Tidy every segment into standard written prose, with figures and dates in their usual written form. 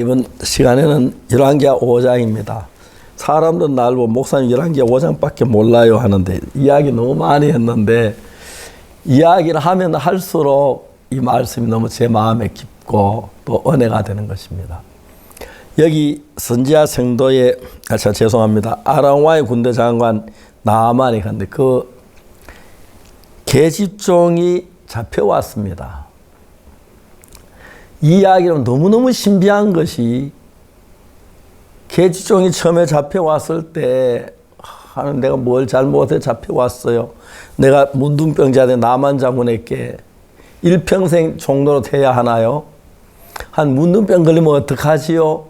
이번 시간에는 열왕기하 5장입니다. 사람들은 날 보고 목사님 열왕기하 5장밖에 몰라요 하는데 이야기 너무 많이 했는데 이야기를 하면 할수록 이 말씀이 너무 제 마음에 깊고 또 은혜가 되는 것입니다. 여기 선지자 성도의 죄송합니다. 아람왕의 군대 장관 나아만이 갔는데 그 계집종이 잡혀왔습니다. 이 이야기는 너무너무 신비한 것이 계집종이 처음에 잡혀왔을 때 하는 내가 뭘 잘못해 잡혀왔어요. 내가 문둥병자된 나만 장군에게 일평생 종로로 태야 하나요? 한 문둥병 걸리면 어떡하지요?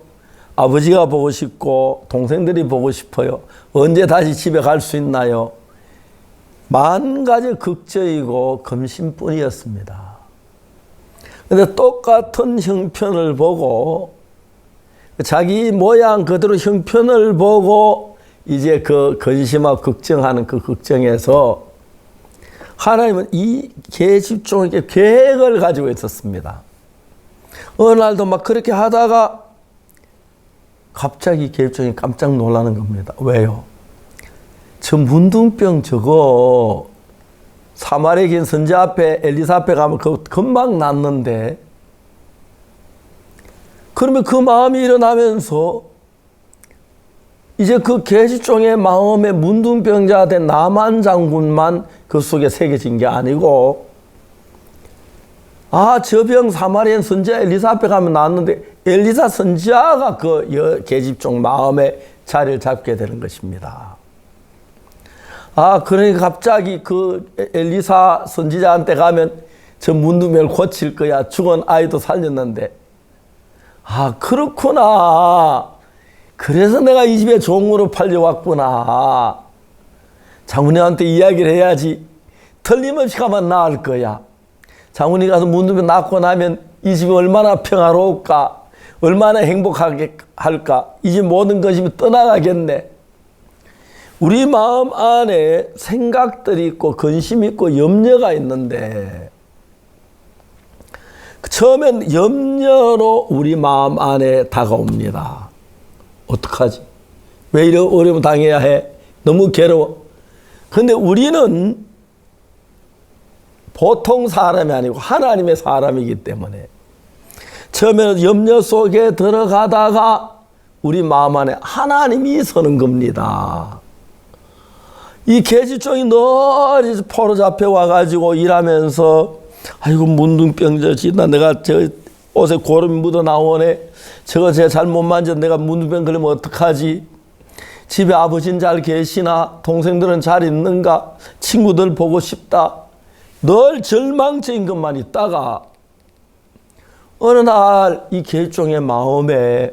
아버지가 보고 싶고 동생들이 보고 싶어요. 언제 다시 집에 갈 수 있나요? 만 가지 걱정이고 검심뿐이었습니다. 근데 똑같은 형편을 보고 자기 모양 그대로 형편을 보고 이제 그 근심하고 걱정하는 그 걱정에서 하나님은 이 계집종에게 계획을 가지고 있었습니다. 어느 날도 막 그렇게 하다가 갑자기 계집종이 깜짝 놀라는 겁니다. 왜요? 저 문둥병 저거 사마리아 긴 선지 앞에 엘리사 앞에 가면 그거 금방 낫는데 그러면 그 마음이 일어나면서 이제 그 계집종의 마음에 문둥병자 된 나만 장군만 그 속에 새겨진 게 아니고 저 병 사마리아 선지자 엘리사 앞에 가면 낫는데 엘리사 선지자가 그 계집종 마음에 자리를 잡게 되는 것입니다. 그러니까 갑자기 그 엘리사 선지자한테 가면 저 문둥병을 고칠 거야. 죽은 아이도 살렸는데. 그렇구나. 그래서 내가 이 집에 종으로 팔려왔구나. 장군님한테 이야기를 해야지. 틀림없이 가면 나을 거야. 장군이 가서 문둥병 낫고 나면 이 집이 얼마나 평화로울까. 얼마나 행복하게 할까. 이 집 모든 것이 떠나가겠네. 우리 마음 안에 생각들이 있고 근심이 있고 염려가 있는데 처음엔 염려로 우리 마음 안에 다가옵니다. 어떡하지? 왜 이런 어려움 당해야 해? 너무 괴로워. 그런데 우리는 보통 사람이 아니고 하나님의 사람이기 때문에 처음에는 염려 속에 들어가다가 우리 마음 안에 하나님이 서는 겁니다. 이 계집종이 늘 포로 잡혀와가지고 일하면서 아이고 문둥병자지 내가 저 옷에 고름이 묻어 나오네. 저거 제가 잘못 만져 내가 문둥병 걸리면 어떡하지? 집에 아버지는 잘 계시나? 동생들은 잘 있는가? 친구들 보고 싶다. 늘 절망적인 것만 있다가 어느 날 이 계집종의 마음에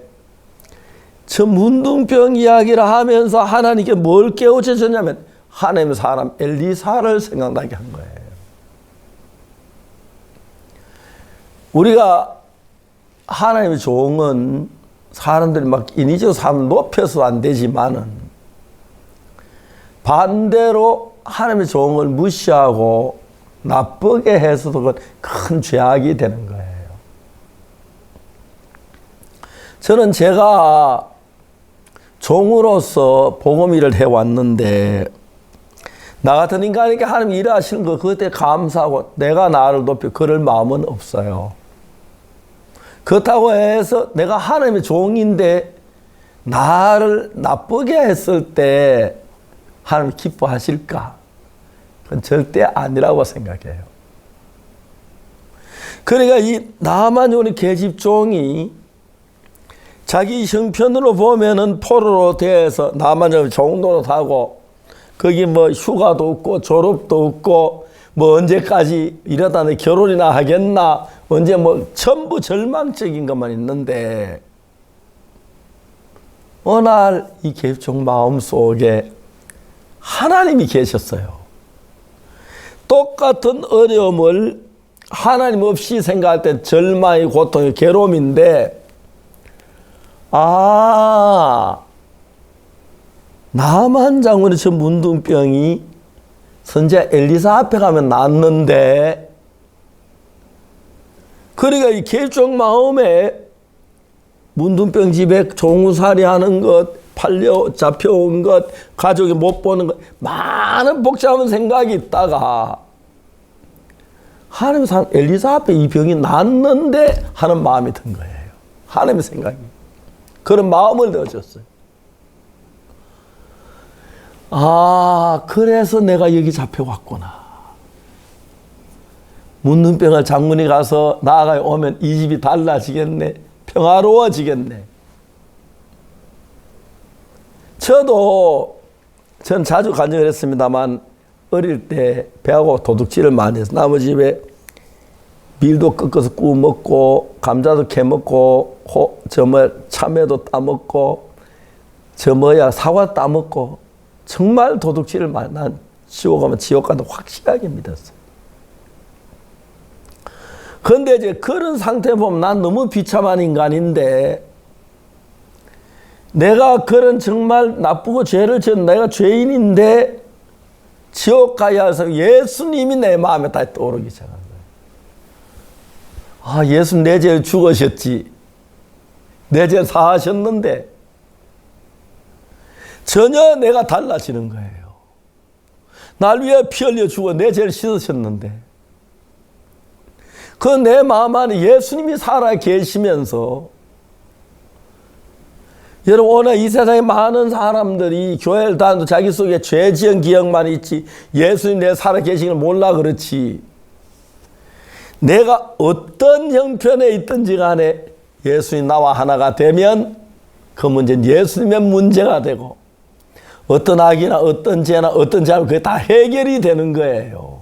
저 문둥병 이야기를 하면서 하나님께 뭘 깨우쳐 줬냐면 하나님의 사람 엘리사를 생각나게 한 거예요. 우리가 하나님의 종은 사람들이 막 인위적으로 사람 높여서 안 되지만은 반대로 하나님의 종을 무시하고 나쁘게 해서도 그건 큰 죄악이 되는 거예요. 저는 제가 종으로서 복음 일을 해왔는데 나 같은 인간에게 하나님 일하시는 거 그때 감사하고 내가 나를 높여 그럴 마음은 없어요. 그렇다고 해서 내가 하나님의 종인데 나를 나쁘게 했을 때 하나님 기뻐하실까? 그건 절대 아니라고 생각해요. 그러니까 이 나만 우리 계집종이 자기 형편으로 보면은 포로로 돼서 나만 종로로 타고 거기 뭐 휴가도 없고 졸업도 없고 뭐 언제까지 이러다 내 결혼이나 하겠나 언제 뭐 전부 절망적인 것만 있는데 어느 날 이 계집종 마음속에 하나님이 계셨어요. 똑같은 어려움을 하나님 없이 생각할 때 절망이 고통이 괴로움인데 나만 장군의 저 문둥병이 선지자 엘리사 앞에 가면 낫는데 그러니까 이 계집종 마음에 문둥병 집에 종우살이 하는 것, 팔려 잡혀온 것, 가족이 못 보는 것, 많은 복잡한 생각이 있다가 하나님 엘리사 앞에 이 병이 낫는데 하는 마음이 든 거예요. 하나님의 생각이. 그런 마음을 넣어줬어요. 아, 그래서 내가 여기 잡혀왔구나. 문둥병을 장문이 가서 나아가 오면 이 집이 달라지겠네. 평화로워지겠네. 전 자주 간증을 했습니다만 어릴 때 배하고 도둑질을 많이 해서 남의 집에 밀도 꺾어서 구워 먹고 감자도 캐 먹고 참외도 따 먹고 사과 따 먹고 정말 도둑질을 많이 난 지옥 가면 지옥 간다 확실하게 믿었어요. 그런데 이제 그런 상태 보면 난 너무 비참한 인간인데 내가 그런 정말 나쁘고 죄를 지은 내가 죄인인데 지옥 가야 해서 예수님이 내 마음에 다시 떠오르기 시작한 거예요. 아, 예수님 내 죄를 죽으셨지. 내 죄 사하셨는데 전혀 내가 달라지는 거예요. 날 위해 피 흘려 죽어 내 죄를 씻으셨는데 그 내 마음 안에 예수님이 살아 계시면서 여러분 오늘 이 세상에 많은 사람들이 교회를 다녀도 자기 속에 죄 지은 기억만 있지 예수님 내 살아 계시는 걸 몰라 그렇지. 내가 어떤 형편에 있든지 간에 예수님 나와 하나가 되면 그 문제는 예수님의 문제가 되고 어떤 악이나 어떤 죄나 어떤 잘못 그게 다 해결이 되는 거예요.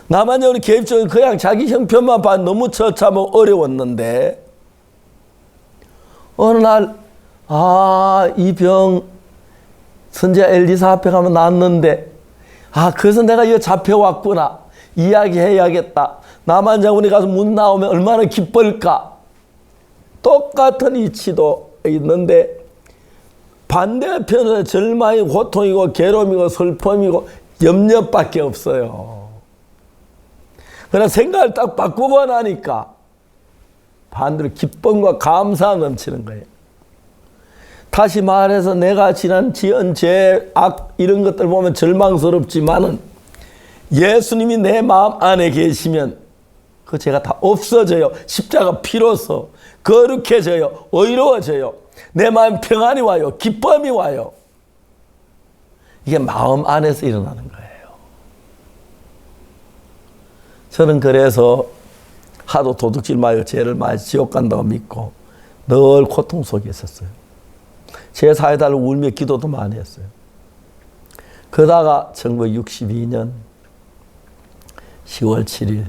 나만요 우리 개입적으로 그냥 자기 형편만 봐 너무 처참하고 어려웠는데 어느 날 이 병 선지자 엘리사 앞에 가면 낫는데 그래서 내가 여기 잡혀왔구나. 이야기해야겠다. 나만 장군이 가서 문 나오면 얼마나 기쁠까. 똑같은 이치도 있는데 반대편에 절망이고 고통이고 괴로움이고 슬픔이고 염려밖에 없어요. 그러나 생각을 딱 바꾸고 나니까 반대로 기쁨과 감사 넘치는 거예요. 다시 말해서 내가 지난 지은 죄, 악 이런 것들 보면 절망스럽지만은 예수님이 내 마음 안에 계시면 그 죄가 다 없어져요. 십자가 피로서 거룩해져요. 의로워져요. 내 마음 평안이 와요. 기쁨이 와요. 이게 마음 안에서 일어나는 거예요. 저는 그래서 하도 도둑질 말고 죄를 많이 지옥 간다고 믿고 늘 고통 속에 있었어요. 제 사해달라고 울며 기도도 많이 했어요. 그러다가 1962년 10월 7일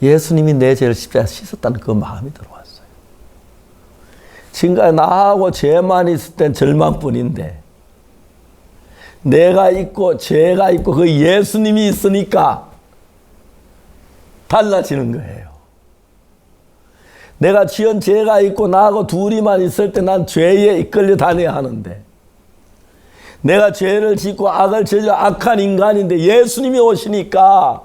예수님이 내 죄를 십자가에 씻었다는 그 마음이 들어왔어요. 지금까지 나하고 죄만 있을 땐 절망뿐인데 내가 있고 죄가 있고 그 예수님이 있으니까 달라지는 거예요. 내가 지은 죄가 있고 나하고 둘이만 있을 때 난 죄에 이끌려 다녀야 하는데 내가 죄를 짓고 악을 저지른 악한 인간인데 예수님이 오시니까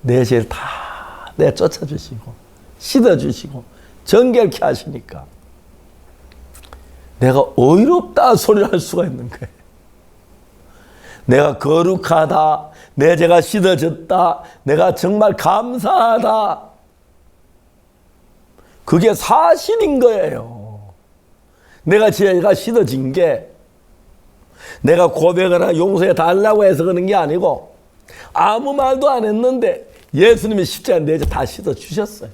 내 죄를 다 내가 쫓아주시고 씻어주시고 정결케 하시니까 내가 의롭다 소리를 할 수가 있는 거예요. 내가 거룩하다, 내 죄가 씻어졌다, 내가 정말 감사하다. 그게 사실인 거예요. 내가 죄가 씻어진 게 내가 고백을 하나 용서해 달라고 해서 그런 게 아니고 아무 말도 안 했는데 예수님이 십자가에 내 죄 다 씻어주셨어요.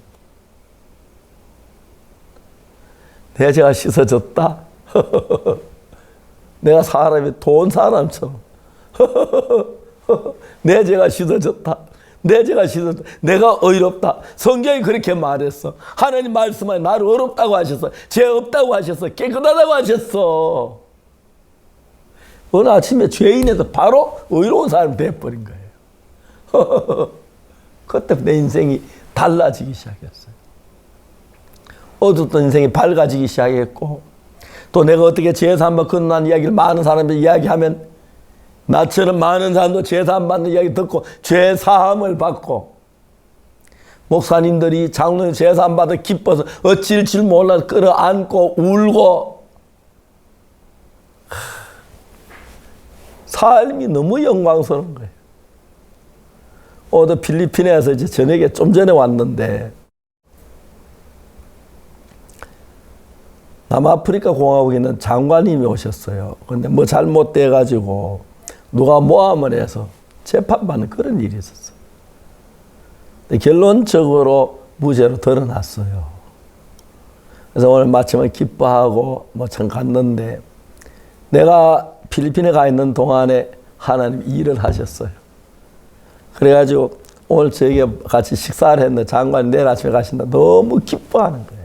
내 죄가 씻어졌다. 내가 사람이 돈 사람처럼 내 죄가 씻어졌다. 내 죄가 씻어졌다. 내가 의롭다. 성경이 그렇게 말했어. 하나님 말씀하니 나를 의롭다고 하셨어. 죄 없다고 하셨어. 깨끗하다고 하셨어. 어느 아침에 죄인에서 바로 의로운 사람이 돼버린 거예요. 그때 내 인생이 달라지기 시작했어요. 어두웠던 인생이 밝아지기 시작했고 또 내가 어떻게 제사함과 끝난 이야기를 많은 사람들이 이야기하면 나처럼 많은 사람도 제사함 받는 이야기 듣고 죄사함을 받고 목사님들이 장로님 제사 받아 기뻐서 어찌할 줄 몰라 끌어안고 울고 삶이 너무 영광스러운 거예요. 오늘 필리핀에서 이제 저녁에 좀 전에 왔는데 남아프리카 공화국에 있는 장관님이 오셨어요. 근데 뭐 잘못돼 가지고 누가 모함을 해서 재판받는 그런 일이 있었어요. 근데 결론적으로 무죄로 드러났어요. 그래서 오늘 마침을 기뻐하고 뭐 참 갔는데 내가 필리핀에 가 있는 동안에 하나님 일을 하셨어요. 그래가지고 오늘 저에게 같이 식사를 했는데 장관이 내일 아침에 가신다. 너무 기뻐하는 거예요.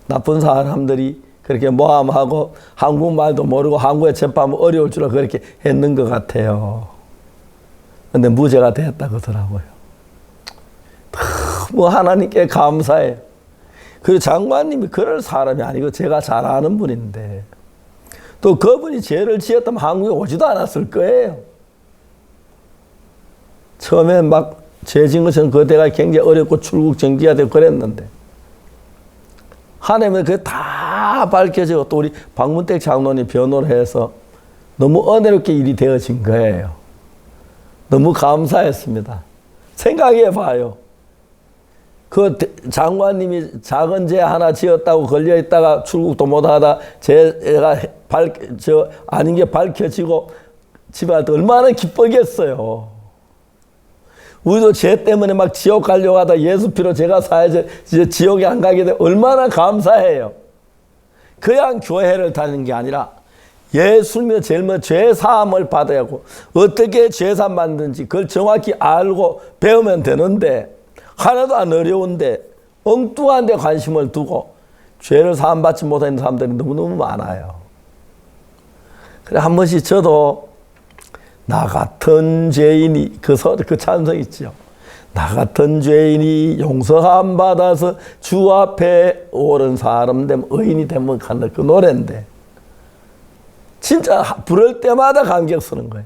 나쁜 사람들이 그렇게 모함하고 한국말도 모르고 한국에 재판하면 어려울 줄 알고 그렇게 했는 것 같아요. 근데 무죄가 됐다 그러더라고요. 너무 하나님께 감사해요. 그리고 장관님이 그럴 사람이 아니고 제가 잘 아는 분인데 또 그분이 죄를 지었다면 한국에 오지도 않았을 거예요. 처음에 막 죄 지은 것은 그때가 굉장히 어렵고 출국 정지가 되고 그랬는데 하나님은 그게 다 밝혀지고 또 우리 박문택 장로님 변호를 해서 너무 은혜롭게 일이 되어진 거예요. 너무 감사했습니다. 생각해 봐요. 그 장관님이 작은 죄 하나 지었다고 걸려있다가 출국도 못하다 죄가 아닌 게 밝혀지고 집에 갈 때 얼마나 기쁘겠어요. 우리도 죄 때문에 막 지옥 가려고 하다 예수 피로 제가 사야지 이제 지옥에 안 가게 돼 얼마나 감사해요. 그냥 교회를 다니는 게 아니라 예수님의 제일 먼저 죄 사함을 받아야 하고 어떻게 죄 사함 받는지 그걸 정확히 알고 배우면 되는데 하나도 안 어려운데 엉뚱한 데 관심을 두고 죄를 사함 받지 못하는 사람들이 너무너무 많아요. 그래 한 번씩 저도 나 같은 죄인이 그 찬성 있죠. 나 같은 죄인이 용서함 받아서 주 앞에 옳은 사람 되면 의인이 되면 간다 그 노래인데 진짜 부를 때마다 감격스러운 거예요.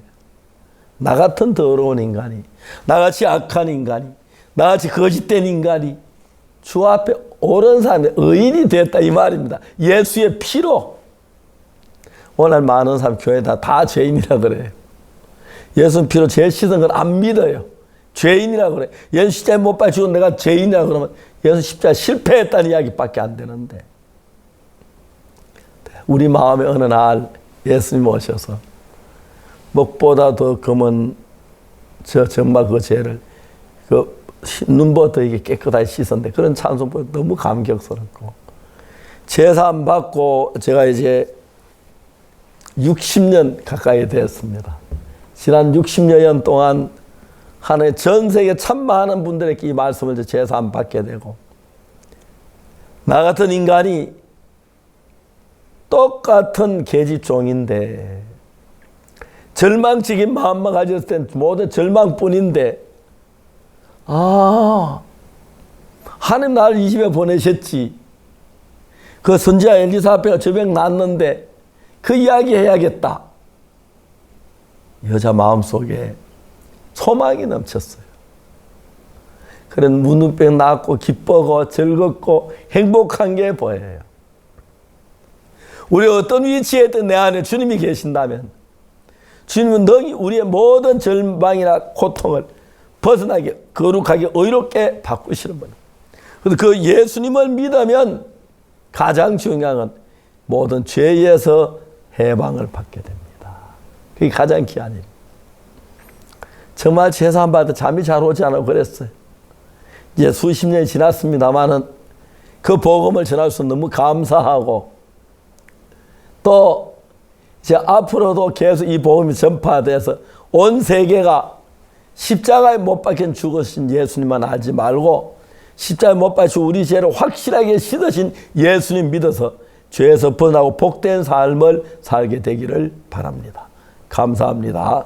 나 같은 더러운 인간이 나같이 악한 인간이 나같이 거짓된 인간이 주 앞에 옳은 사람이 의인이 됐다 이 말입니다. 예수의 피로. 오늘 많은 사람 교회 다 죄인이라 그래요. 예수 피로 죄 씻은 걸 안 믿어요. 죄인이라 그래. 예수 십자가에 못 박혀 죽은 내가 죄인이라 그러면 예수 십자가 실패했다는 이야기밖에 안 되는데 우리 마음에 어느 날 예수님 오셔서 먹보다 더 검은 정말 그 죄를 그 눈보다 이게 깨끗하게 씻었는데 그런 찬송 보고 너무 감격스럽고 제사함 받고 제가 이제 60년 가까이 됐습니다. 지난 60여 년 동안 하나의 전 세계 참 많은 분들에게 이 말씀을 제사함 받게 되고 나 같은 인간이 똑같은 계집종인데 절망적인 마음만 가졌을 땐 모든 절망뿐인데 하나님 나를 이 집에 보내셨지. 그 선지자 엘리사벳가 저병 났는데 그 이야기 해야겠다. 여자 마음속에 소망이 넘쳤어요. 그런 문둥병 낫고 기쁘고 즐겁고 행복한 게 보여요. 우리 어떤 위치에 있든 내 안에 주님이 계신다면 주님은 능히 우리의 모든 절망이나 고통을 벗어나게 거룩하게 의롭게 바꾸시는 분이에요. 그래서 그 예수님을 믿으면 가장 중요한 건 모든 죄에서 해방을 받게 됩니다. 그게 가장 귀한 일. 정말 제사함 받을 때 잠이 잘 오지 않고 그랬어요. 이제 수십 년이 지났습니다만은 그 복음을 전할 수 너무 감사하고 또 이제 앞으로도 계속 이 복음이 전파돼서 온 세계가 십자가에 못 박혀 죽으신 예수님만 알지 말고 십자가에 못 박혀 우리 죄를 확실하게 씻으신 예수님 믿어서 죄에서 벗어나고 복된 삶을 살게 되기를 바랍니다. 감사합니다.